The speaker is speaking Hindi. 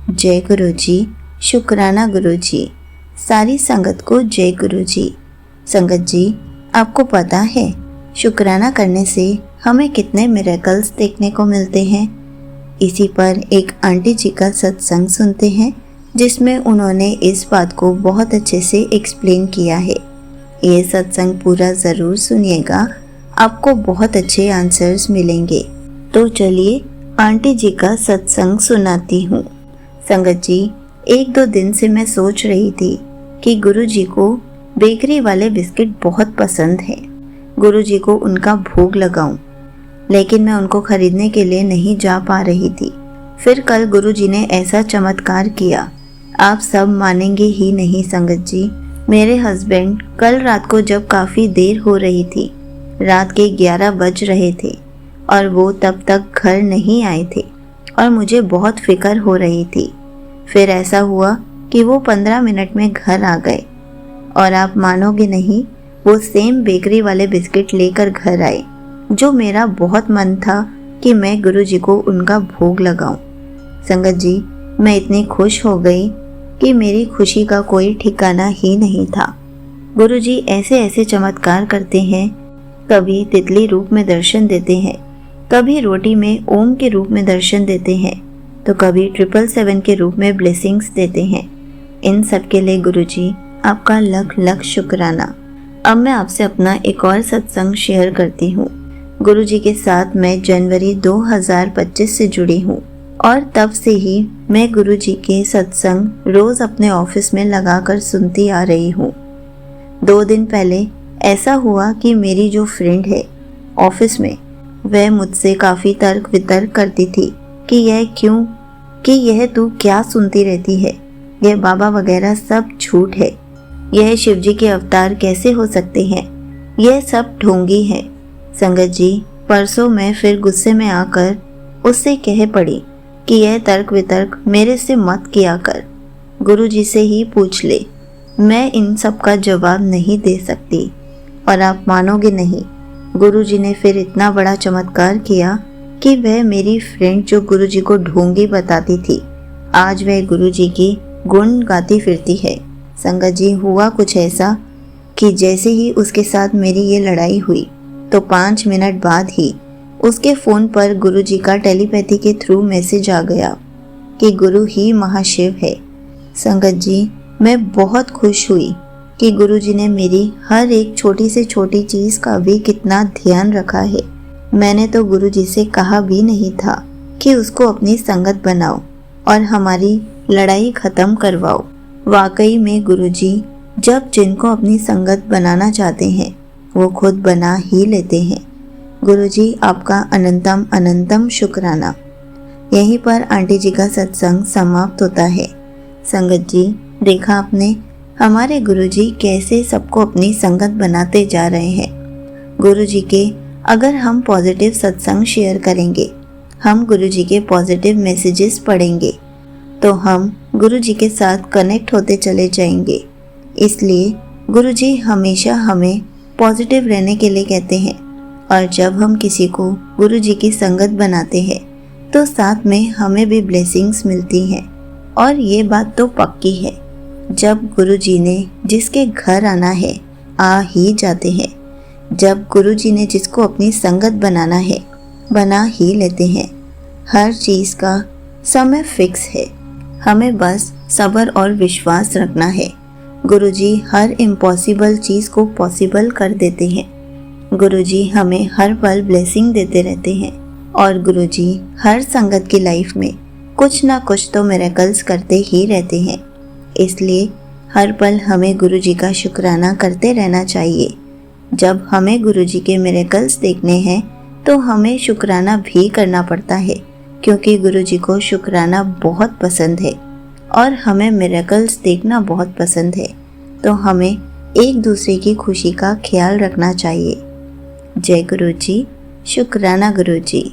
जय गुरु जी, शुक्राना गुरु जी। सारी संगत को जय गुरु जी। संगत जी, आपको पता है शुक्राना करने से हमें कितने मिरेकल्स देखने को मिलते हैं। इसी पर एक आंटी जी का सत्संग सुनते हैं जिसमें उन्होंने इस बात को बहुत अच्छे से एक्सप्लेन किया है। ये सत्संग पूरा ज़रूर सुनिएगा, आपको बहुत अच्छे आंसर्स मिलेंगे। तो चलिए आंटी जी का सत्संग सुनाती हूँ। संगत जी, 1-2 दिन से मैं सोच रही थी कि गुरुजी को बेकरी वाले बिस्किट बहुत पसंद हैं। गुरुजी को उनका भोग लगाऊं, लेकिन मैं उनको खरीदने के लिए नहीं जा पा रही थी। फिर कल गुरुजी ने ऐसा चमत्कार किया, आप सब मानेंगे ही नहीं संगत जी। मेरे हस्बैंड कल रात को जब काफ़ी देर हो रही थी, रात के 11 बज रहे थे और वो तब तक घर नहीं आए थे और मुझे बहुत फिक्र हो रही थी। फिर ऐसा हुआ कि वो 15 मिनट में घर आ गए और आप मानोगे नहीं, वो सेम बेकरी वाले बिस्किट लेकर घर आए, जो मेरा बहुत मन था कि मैं गुरुजी को उनका भोग लगाऊं। संगत जी, मैं इतनी खुश हो गई कि मेरी खुशी का कोई ठिकाना ही नहीं था। गुरुजी ऐसे ऐसे चमत्कार करते हैं, कभी तितली रूप में दर्शन देते हैं, कभी रोटी में ओम के रूप में दर्शन देते हैं, तो कभी 777 के रूप में ब्लेसिंग्स देते हैं। इन सब के लिए गुरुजी आपका लख लख शुक्राना। अब मैं आपसे अपना एक और सत्संग शेयर करती हूँ। गुरुजी के साथ मैं जनवरी 2025 से जुड़ी हूँ और तब से ही मैं गुरुजी के सत्संग रोज़ अपने ऑफिस में लगाकर सुनती आ रही हूँ। 2 दिन पहले ऐसा हुआ कि मेरी जो फ्रेंड है ऑफिस में, वह मुझसे काफ़ी तर्क वितर्क करती थी कि यह तू क्या सुनती रहती है, यह बाबा वगैरह सब झूठ है, यह शिवजी के अवतार कैसे हो सकते हैं, यह सब ढोंगी है। संगत जी, परसों मैं फिर गुस्से में आकर उससे कह पड़ी कि यह तर्क वितर्क मेरे से मत किया कर, गुरुजी से ही पूछ ले, मैं इन सब का जवाब नहीं दे सकती। और आप मानोगे नहीं, गुरुजी ने फिर इतना बड़ा चमत्कार किया कि वह मेरी फ्रेंड जो गुरुजी को ढोंगी बताती थी, आज वह गुरुजी की गुण गाती फिरती है। संगत जी, हुआ कुछ ऐसा कि जैसे ही उसके साथ मेरी ये लड़ाई हुई तो 5 मिनट बाद ही उसके फ़ोन पर गुरुजी का टेलीपैथी के थ्रू मैसेज आ गया कि गुरु ही महाशिव है। संगत जी, मैं बहुत खुश हुई कि गुरुजी ने मेरी हर एक छोटी से छोटी चीज़ का भी कितना ध्यान रखा है। मैंने तो गुरुजी से कहा भी नहीं था कि उसको अपनी संगत बनाओ और हमारी लड़ाई ख़त्म करवाओ। वाकई में गुरुजी जब जिनको अपनी संगत बनाना चाहते हैं वो खुद बना ही लेते हैं। गुरुजी आपका अनंतम अनंतम शुक्राना। यहीं पर आंटी जी का सत्संग समाप्त होता है। संगत जी, देखा आपने हमारे गुरुजी कैसे सबको अपनी संगत बनाते जा रहे हैं। गुरुजी के अगर हम पॉजिटिव सत्संग शेयर करेंगे, हम गुरुजी के पॉजिटिव मैसेजेस पढ़ेंगे, तो हम गुरुजी के साथ कनेक्ट होते चले जाएंगे। इसलिए गुरुजी हमेशा हमें पॉजिटिव रहने के लिए कहते हैं और जब हम किसी को गुरुजी की संगत बनाते हैं तो साथ में हमें भी ब्लेसिंग्स मिलती हैं। और ये बात तो पक्की है, जब गुरुजी ने जिसके घर आना है आ ही जाते हैं। जब गुरुजी ने जिसको अपनी संगत बनाना है बना ही लेते हैं। हर चीज़ का समय फिक्स है, हमें बस सब्र और विश्वास रखना है। गुरुजी हर इम्पॉसिबल चीज़ को पॉसिबल कर देते हैं। गुरुजी हमें हर पल ब्लेसिंग देते रहते हैं और गुरुजी हर संगत की लाइफ में कुछ ना कुछ तो मिरेकल्स करते ही रहते हैं। इसलिए हर पल हमें गुरुजी का शुक्राना करते रहना चाहिए। जब हमें गुरुजी के मिरेकल्स देखने हैं तो हमें शुक्राना भी करना पड़ता है, क्योंकि गुरुजी को शुक्राना बहुत पसंद है और हमें मिरेकल्स देखना बहुत पसंद है। तो हमें एक दूसरे की खुशी का ख्याल रखना चाहिए। जय गुरुजी, शुक्राना गुरुजी।